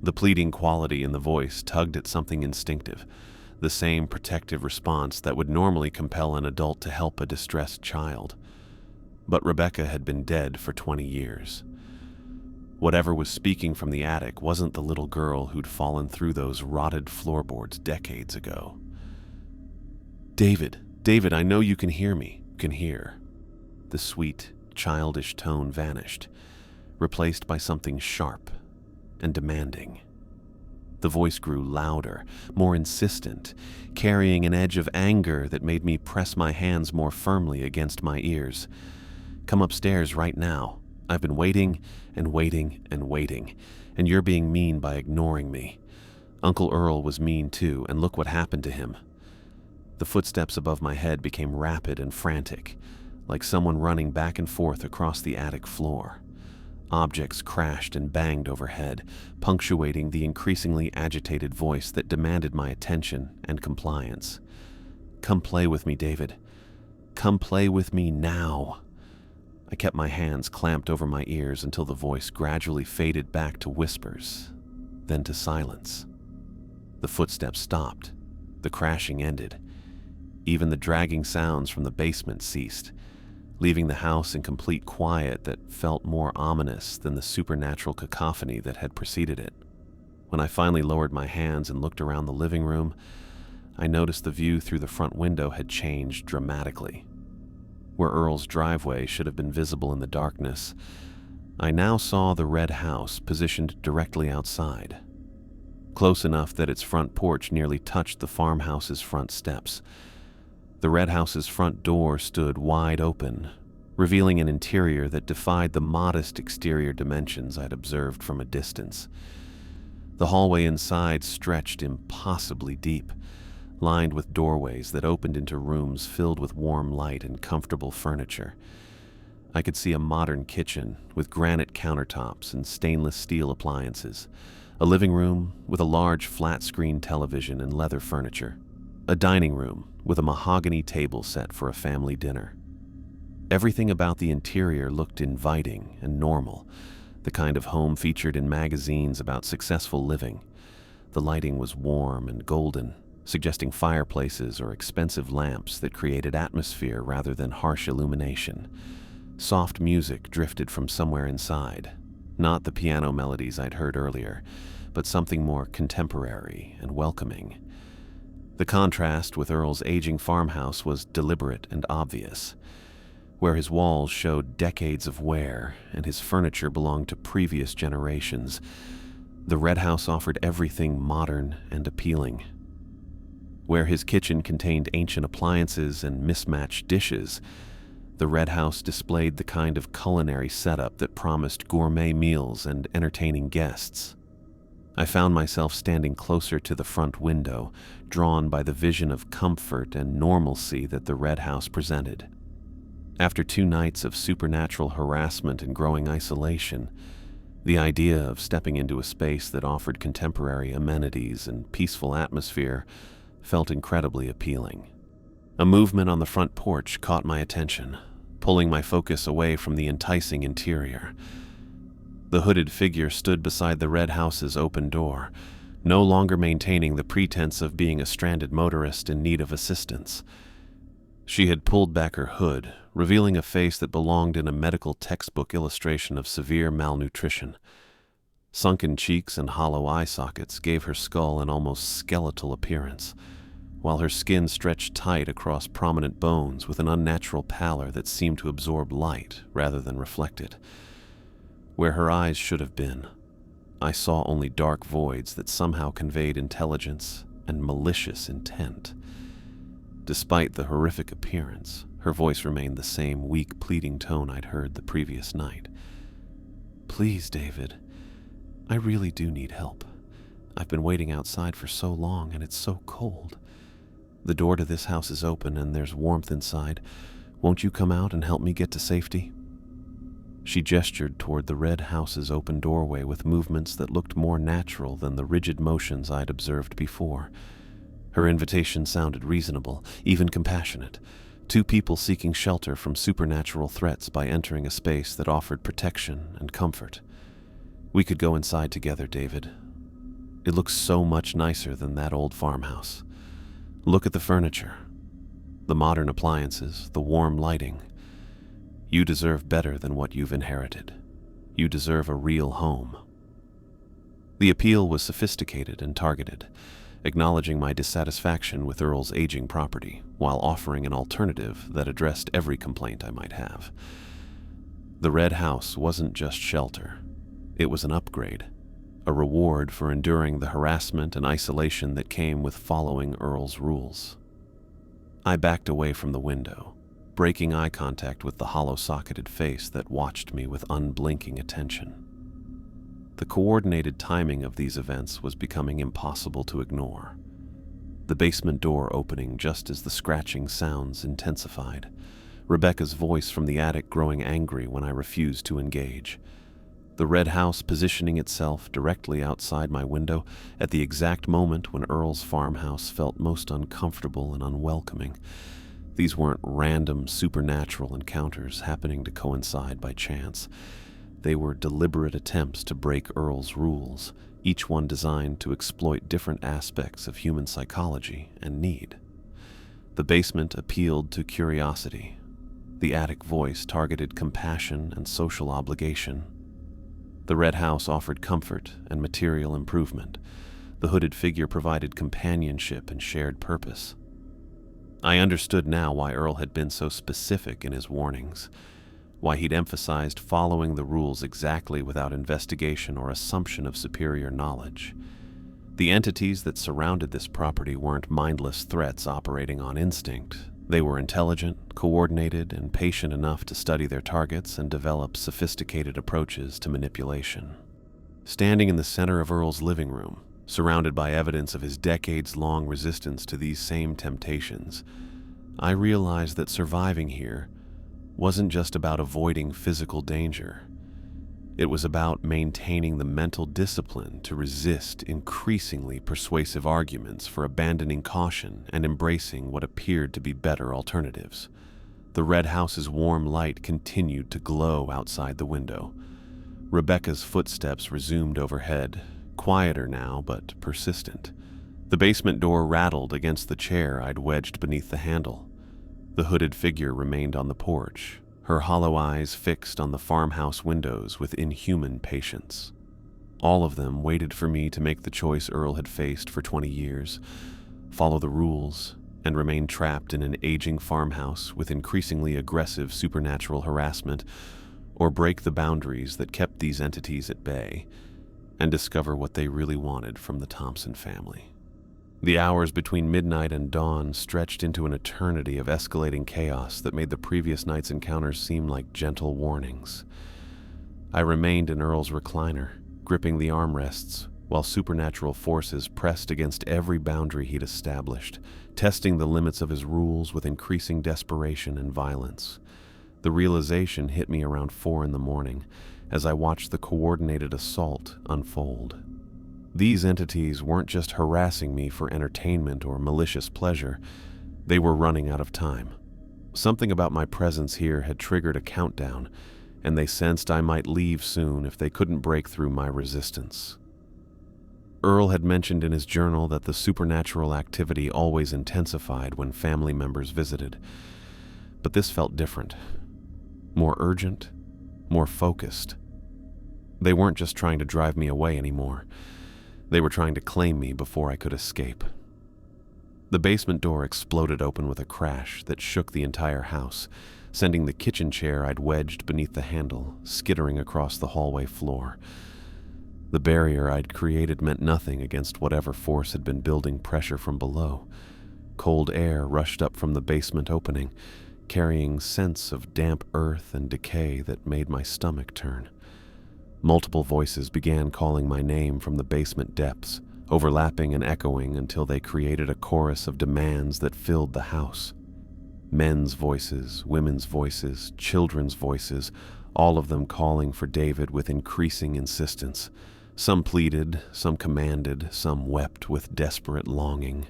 The pleading quality in the voice tugged at something instinctive, the same protective response that would normally compel an adult to help a distressed child. But Rebecca had been dead for 20 years. Whatever was speaking from the attic wasn't the little girl who'd fallen through those rotted floorboards decades ago. David, I know you can hear me. Can hear. The sweet, childish tone vanished, replaced by something sharp and demanding. The voice grew louder, more insistent, carrying an edge of anger that made me press my hands more firmly against my ears. Come upstairs right now. I've been waiting and waiting and waiting, and you're being mean by ignoring me. Uncle Earl was mean too, and look what happened to him. The footsteps above my head became rapid and frantic, like someone running back and forth across the attic floor. Objects crashed and banged overhead, punctuating the increasingly agitated voice that demanded my attention and compliance. Come play with me, David. Come play with me now. I kept my hands clamped over my ears until the voice gradually faded back to whispers, then to silence. The footsteps stopped. The crashing ended. Even the dragging sounds from the basement ceased, leaving the house in complete quiet that felt more ominous than the supernatural cacophony that had preceded it. When I finally lowered my hands and looked around the living room, I noticed the view through the front window had changed dramatically. Where Earl's driveway should have been visible in the darkness, I now saw the red house positioned directly outside, close enough that its front porch nearly touched the farmhouse's front steps. The red house's front door stood wide open, revealing an interior that defied the modest exterior dimensions I'd observed from a distance. The hallway inside stretched impossibly deep, lined with doorways that opened into rooms filled with warm light and comfortable furniture. I could see a modern kitchen with granite countertops and stainless steel appliances, a living room with a large flat-screen television and leather furniture, a dining room with a mahogany table set for a family dinner. Everything about the interior looked inviting and normal, the kind of home featured in magazines about successful living. The lighting was warm and golden, suggesting fireplaces or expensive lamps that created atmosphere rather than harsh illumination. Soft music drifted from somewhere inside, not the piano melodies I'd heard earlier, but something more contemporary and welcoming. The contrast with Earl's aging farmhouse was deliberate and obvious. Where his walls showed decades of wear and his furniture belonged to previous generations, the red house offered everything modern and appealing. Where his kitchen contained ancient appliances and mismatched dishes, the red house displayed the kind of culinary setup that promised gourmet meals and entertaining guests. I found myself standing closer to the front window, drawn by the vision of comfort and normalcy that the red house presented. After 2 nights of supernatural harassment and growing isolation, the idea of stepping into a space that offered contemporary amenities and peaceful atmosphere felt incredibly appealing. A movement on the front porch caught my attention, pulling my focus away from the enticing interior. The hooded figure stood beside the red house's open door, no longer maintaining the pretense of being a stranded motorist in need of assistance. She had pulled back her hood, revealing a face that belonged in a medical textbook illustration of severe malnutrition. Sunken cheeks and hollow eye sockets gave her skull an almost skeletal appearance, while her skin stretched tight across prominent bones with an unnatural pallor that seemed to absorb light rather than reflect it. Where her eyes should have been, I saw only dark voids that somehow conveyed intelligence and malicious intent. Despite the horrific appearance, her voice remained the same weak, pleading tone I'd heard the previous night. "Please, David, I really do need help. I've been waiting outside for so long and it's so cold. The door to this house is open and there's warmth inside. Won't you come out and help me get to safety?" She gestured toward the red house's open doorway with movements that looked more natural than the rigid motions I'd observed before. Her invitation sounded reasonable, even compassionate. Two people seeking shelter from supernatural threats by entering a space that offered protection and comfort. We could go inside together, David. It looks so much nicer than that old farmhouse. Look at the furniture, the modern appliances, the warm lighting. You deserve better than what you've inherited. You deserve a real home. The appeal was sophisticated and targeted, acknowledging my dissatisfaction with Earl's aging property, while offering an alternative that addressed every complaint I might have. The red house wasn't just shelter. It was an upgrade, a reward for enduring the harassment and isolation that came with following Earl's rules. I backed away from the window, breaking eye contact with the hollow-socketed face that watched me with unblinking attention. The coordinated timing of these events was becoming impossible to ignore. The basement door opening just as the scratching sounds intensified, Rebecca's voice from the attic growing angry when I refused to engage. The red house positioning itself directly outside my window at the exact moment when Earl's farmhouse felt most uncomfortable and unwelcoming. These weren't random supernatural encounters happening to coincide by chance. They were deliberate attempts to break Earl's rules, each one designed to exploit different aspects of human psychology and need. The basement appealed to curiosity. The attic voice targeted compassion and social obligation. The red house offered comfort and material improvement. The hooded figure provided companionship and shared purpose. I understood now why Earl had been so specific in his warnings, why he'd emphasized following the rules exactly without investigation or assumption of superior knowledge. The entities that surrounded this property weren't mindless threats operating on instinct. They were intelligent, coordinated, and patient enough to study their targets and develop sophisticated approaches to manipulation. Standing in the center of Earl's living room, surrounded by evidence of his decades-long resistance to these same temptations, I realized that surviving here wasn't just about avoiding physical danger. It was about maintaining the mental discipline to resist increasingly persuasive arguments for abandoning caution and embracing what appeared to be better alternatives. The red house's warm light continued to glow outside the window. Rebecca's footsteps resumed overhead, quieter now but persistent. The basement door rattled against the chair I'd wedged beneath the handle. The hooded figure remained on the porch, her hollow eyes fixed on the farmhouse windows with inhuman patience. All of them waited for me to make the choice Earl had faced for 20 years, follow the rules, and remain trapped in an aging farmhouse with increasingly aggressive supernatural harassment, or break the boundaries that kept these entities at bay and discover what they really wanted from the Thompson family. The hours between midnight and dawn stretched into an eternity of escalating chaos that made the previous night's encounters seem like gentle warnings. I remained in Earl's recliner, gripping the armrests, while supernatural forces pressed against every boundary he'd established, testing the limits of his rules with increasing desperation and violence. The realization hit me around 4 a.m. as I watched the coordinated assault unfold. These entities weren't just harassing me for entertainment or malicious pleasure. They were running out of time. Something about my presence here had triggered a countdown, and they sensed I might leave soon if they couldn't break through my resistance. Earl had mentioned in his journal that the supernatural activity always intensified when family members visited. But this felt different. More urgent, more focused. They weren't just trying to drive me away anymore. They were trying to claim me before I could escape. The basement door exploded open with a crash that shook the entire house, sending the kitchen chair I'd wedged beneath the handle skittering across the hallway floor. The barrier I'd created meant nothing against whatever force had been building pressure from below. Cold air rushed up from the basement opening, carrying scents of damp earth and decay that made my stomach turn. Multiple voices began calling my name from the basement depths, overlapping and echoing until they created a chorus of demands that filled the house. Men's voices, women's voices, children's voices, all of them calling for David with increasing insistence. Some pleaded, some commanded, some wept with desperate longing.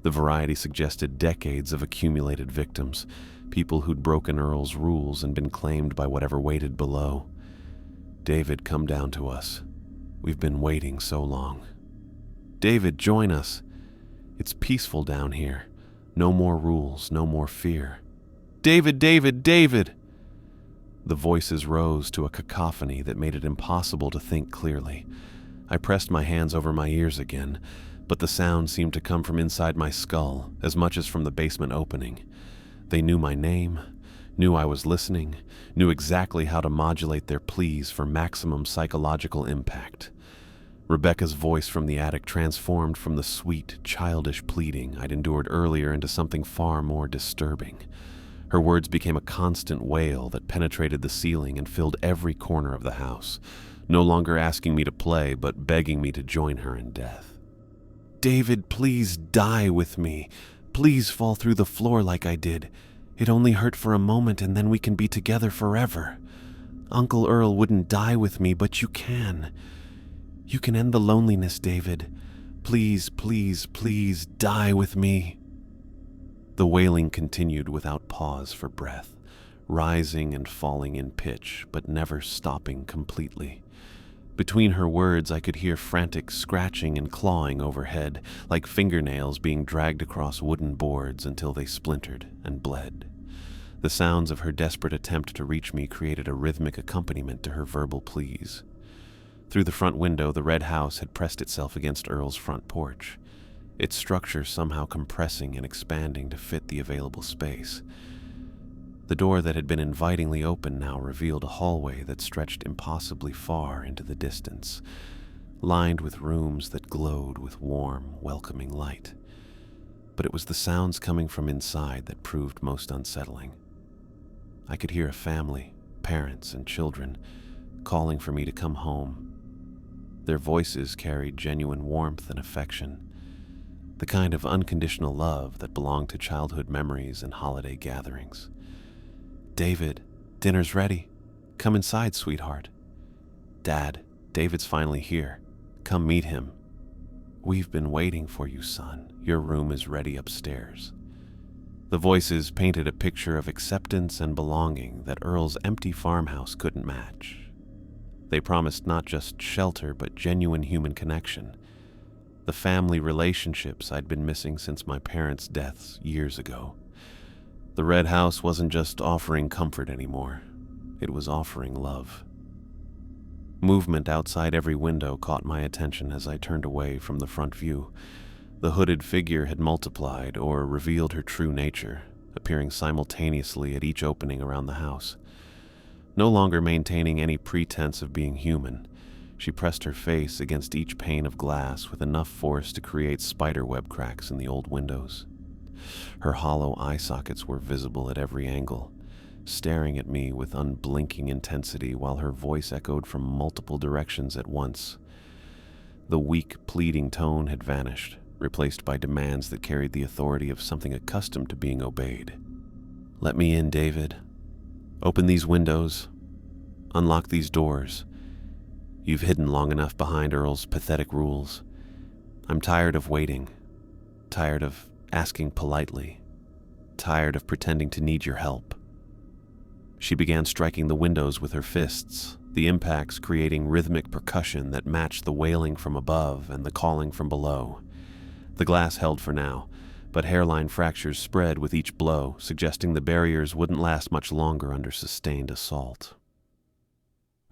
The variety suggested decades of accumulated victims, people who'd broken Earl's rules and been claimed by whatever waited below. David, come down to us. We've been waiting so long. David, join us. It's peaceful down here. No more rules, no more fear. David, David, David! The voices rose to a cacophony that made it impossible to think clearly. I pressed my hands over my ears again, but the sound seemed to come from inside my skull as much as from the basement opening. They knew my name, knew I was listening, knew exactly how to modulate their pleas for maximum psychological impact. Rebecca's voice from the attic transformed from the sweet, childish pleading I'd endured earlier into something far more disturbing. Her words became a constant wail that penetrated the ceiling and filled every corner of the house, no longer asking me to play, but begging me to join her in death. David, please die with me. Please fall through the floor like I did. It only hurt for a moment and then we can be together forever. Uncle Earl wouldn't die with me, but you can. You can end the loneliness, David. Please, please, please die with me. The wailing continued without pause for breath, rising and falling in pitch, but never stopping completely. Between her words, I could hear frantic scratching and clawing overhead, like fingernails being dragged across wooden boards until they splintered and bled. The sounds of her desperate attempt to reach me created a rhythmic accompaniment to her verbal pleas. Through the front window, the red house had pressed itself against Earl's front porch, its structure somehow compressing and expanding to fit the available space. The door that had been invitingly open now revealed a hallway that stretched impossibly far into the distance, lined with rooms that glowed with warm, welcoming light. But it was the sounds coming from inside that proved most unsettling. I could hear a family, parents and children, calling for me to come home. Their voices carried genuine warmth and affection, the kind of unconditional love that belonged to childhood memories and holiday gatherings. David, dinner's ready. Come inside, sweetheart. Dad, David's finally here. Come meet him. We've been waiting for you, son. Your room is ready upstairs. The voices painted a picture of acceptance and belonging that Earl's empty farmhouse couldn't match. They promised not just shelter, but genuine human connection. The family relationships I'd been missing since my parents' deaths years ago. The red house wasn't just offering comfort anymore. It was offering love. Movement outside every window caught my attention as I turned away from the front view. The hooded figure had multiplied or revealed her true nature, appearing simultaneously at each opening around the house. No longer maintaining any pretense of being human, she pressed her face against each pane of glass with enough force to create spiderweb cracks in the old windows. Her hollow eye sockets were visible at every angle, staring at me with unblinking intensity while her voice echoed from multiple directions at once. The weak, pleading tone had vanished, replaced by demands that carried the authority of something accustomed to being obeyed. Let me in, David. Open these windows. Unlock these doors. You've hidden long enough behind Earl's pathetic rules. I'm tired of waiting. Tired of asking politely. Tired of pretending to need your help. She began striking the windows with her fists, the impacts creating rhythmic percussion that matched the wailing from above and the calling from below. The glass held for now, but hairline fractures spread with each blow, suggesting the barriers wouldn't last much longer under sustained assault.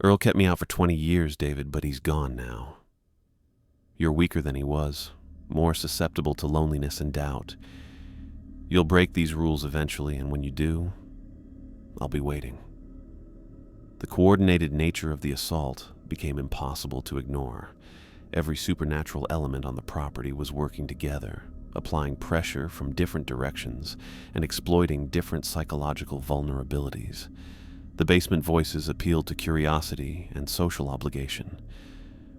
Earl kept me out for 20 years, David, but he's gone now. You're weaker than he was, more susceptible to loneliness and doubt. You'll break these rules eventually, and when you do, I'll be waiting. The coordinated nature of the assault became impossible to ignore. Every supernatural element on the property was working together, applying pressure from different directions and exploiting different psychological vulnerabilities. The basement voices appealed to curiosity and social obligation.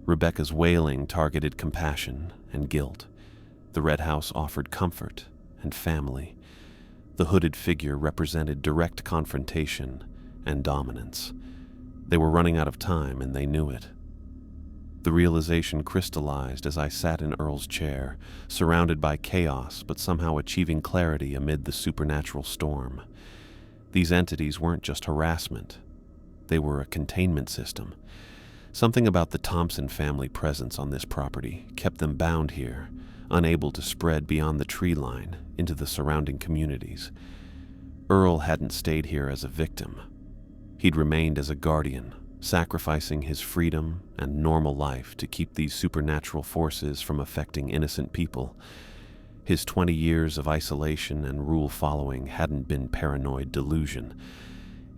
Rebecca's wailing targeted compassion and guilt. The red house offered comfort and family. The hooded figure represented direct confrontation and dominance. They were running out of time, and they knew it. The realization crystallized as I sat in Earl's chair, surrounded by chaos but somehow achieving clarity amid the supernatural storm. These entities weren't just harassment. They were a containment system. Something about the Thompson family presence on this property kept them bound here, unable to spread beyond the tree line into the surrounding communities. Earl hadn't stayed here as a victim. He'd remained as a guardian, sacrificing his freedom and normal life to keep these supernatural forces from affecting innocent people. His 20 years of isolation and rule following hadn't been paranoid delusion.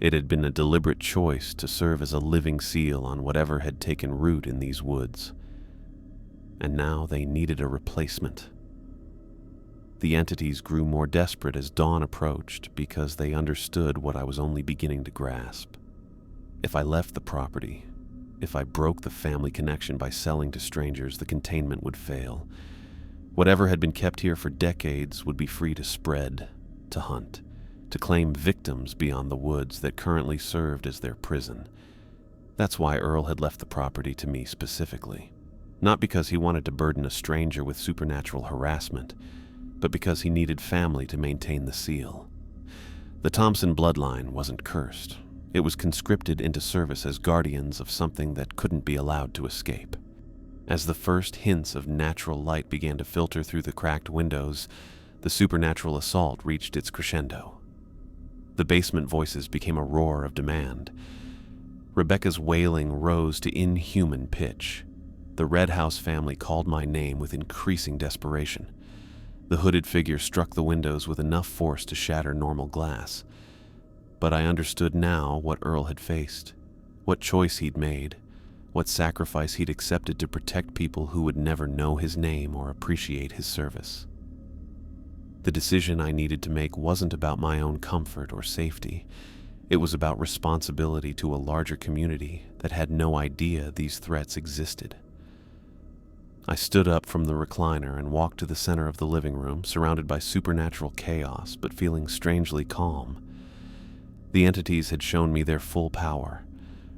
It had been a deliberate choice to serve as a living seal on whatever had taken root in these woods. And now they needed a replacement. The entities grew more desperate as dawn approached because they understood what I was only beginning to grasp. If I left the property, if I broke the family connection by selling to strangers, the containment would fail. Whatever had been kept here for decades would be free to spread, to hunt, to claim victims beyond the woods that currently served as their prison. That's why Earl had left the property to me specifically. Not because he wanted to burden a stranger with supernatural harassment, but because he needed family to maintain the seal. The Thompson bloodline wasn't cursed. It was conscripted into service as guardians of something that couldn't be allowed to escape. As the first hints of natural light began to filter through the cracked windows, the supernatural assault reached its crescendo. The basement voices became a roar of demand. Rebecca's wailing rose to inhuman pitch. The Red House family called my name with increasing desperation. The hooded figure struck the windows with enough force to shatter normal glass. But I understood now what Earl had faced, what choice he'd made, what sacrifice he'd accepted to protect people who would never know his name or appreciate his service. The decision I needed to make wasn't about my own comfort or safety. It was about responsibility to a larger community that had no idea these threats existed. I stood up from the recliner and walked to the center of the living room, surrounded by supernatural chaos, but feeling strangely calm. The entities had shown me their full power,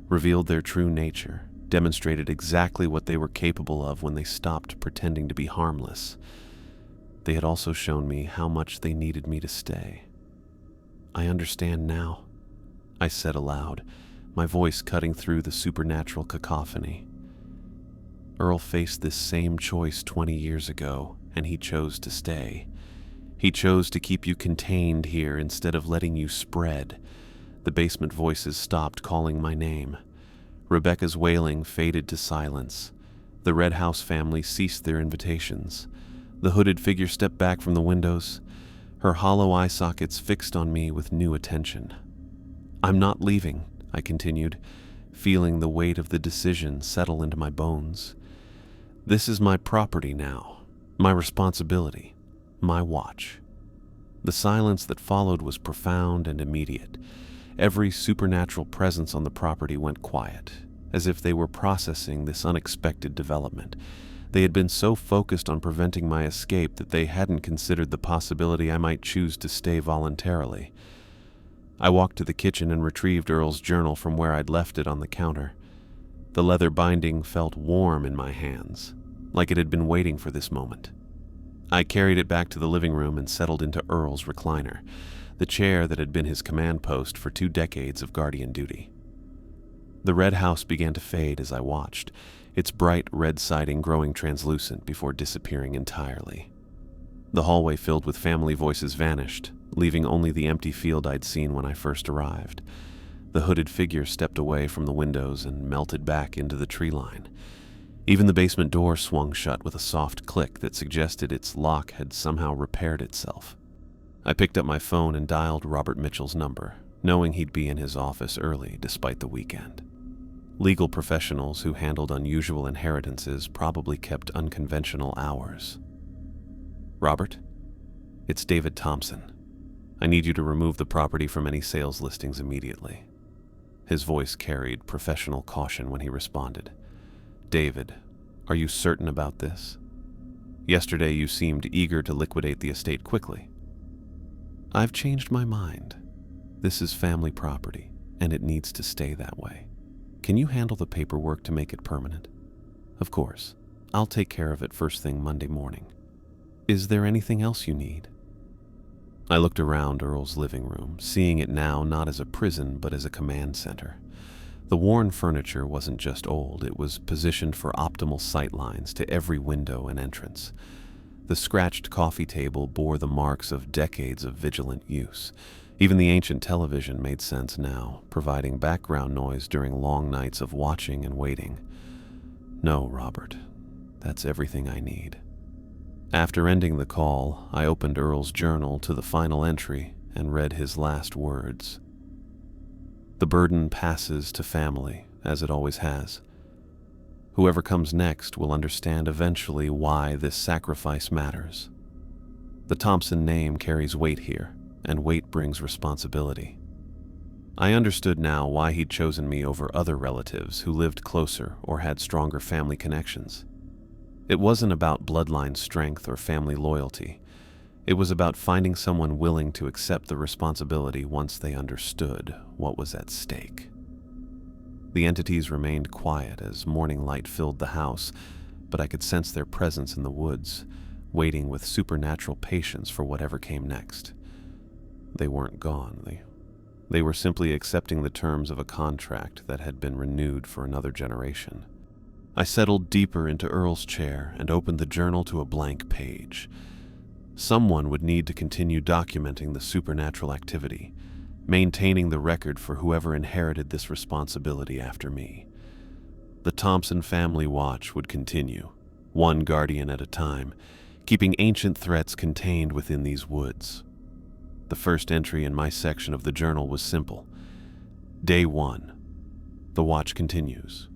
revealed their true nature, demonstrated exactly what they were capable of when they stopped pretending to be harmless. They had also shown me how much they needed me to stay. I understand now, I said aloud, my voice cutting through the supernatural cacophony. Earl faced this same choice 20 years ago, and he chose to stay. He chose to keep you contained here instead of letting you spread. The basement voices stopped calling my name. Rebecca's wailing faded to silence. The Red House family ceased their invitations. The hooded figure stepped back from the windows, her hollow eye sockets fixed on me with new attention. "I'm not leaving," I continued, feeling the weight of the decision settle into my bones. "This is my property now, my responsibility, my watch." The silence that followed was profound and immediate. Every supernatural presence on the property went quiet, as if they were processing this unexpected development. They had been so focused on preventing my escape that they hadn't considered the possibility I might choose to stay voluntarily. I walked to the kitchen and retrieved Earl's journal from where I'd left it on the counter. The leather binding felt warm in my hands, like it had been waiting for this moment. I carried it back to the living room and settled into Earl's recliner, the chair that had been his command post for 2 decades of guardian duty. The red house began to fade as I watched, its bright red siding growing translucent before disappearing entirely. The hallway filled with family voices vanished, leaving only the empty field I'd seen when I first arrived. The hooded figure stepped away from the windows and melted back into the tree line. Even the basement door swung shut with a soft click that suggested its lock had somehow repaired itself. I picked up my phone and dialed Robert Mitchell's number, knowing he'd be in his office early despite the weekend. Legal professionals who handled unusual inheritances probably kept unconventional hours. "Robert, it's David Thompson. I need you to remove the property from any sales listings immediately." His voice carried professional caution when he responded. "David, are you certain about this? Yesterday you seemed eager to liquidate the estate quickly." "I've changed my mind. This is family property, and it needs to stay that way. Can you handle the paperwork to make it permanent?" "Of course. I'll take care of it first thing Monday morning. Is there anything else you need?" I looked around Earl's living room, seeing it now not as a prison but as a command center. The worn furniture wasn't just old, it was positioned for optimal sight lines to every window and entrance. The scratched coffee table bore the marks of decades of vigilant use. Even the ancient television made sense now, providing background noise during long nights of watching and waiting. "No, Robert, that's everything I need." After ending the call, I opened Earl's journal to the final entry and read his last words. "The burden passes to family, as it always has. Whoever comes next will understand eventually why this sacrifice matters. The Thompson name carries weight here, and weight brings responsibility." I understood now why he'd chosen me over other relatives who lived closer or had stronger family connections. It wasn't about bloodline strength or family loyalty. It was about finding someone willing to accept the responsibility once they understood what was at stake. The entities remained quiet as morning light filled the house, but I could sense their presence in the woods, waiting with supernatural patience for whatever came next. They weren't gone. They were simply accepting the terms of a contract that had been renewed for another generation. I settled deeper into Earl's chair and opened the journal to a blank page. Someone would need to continue documenting the supernatural activity, maintaining the record for whoever inherited this responsibility after me. The Thompson family watch would continue, one guardian at a time, keeping ancient threats contained within these woods. The first entry in my section of the journal was simple. Day 1. The watch continues.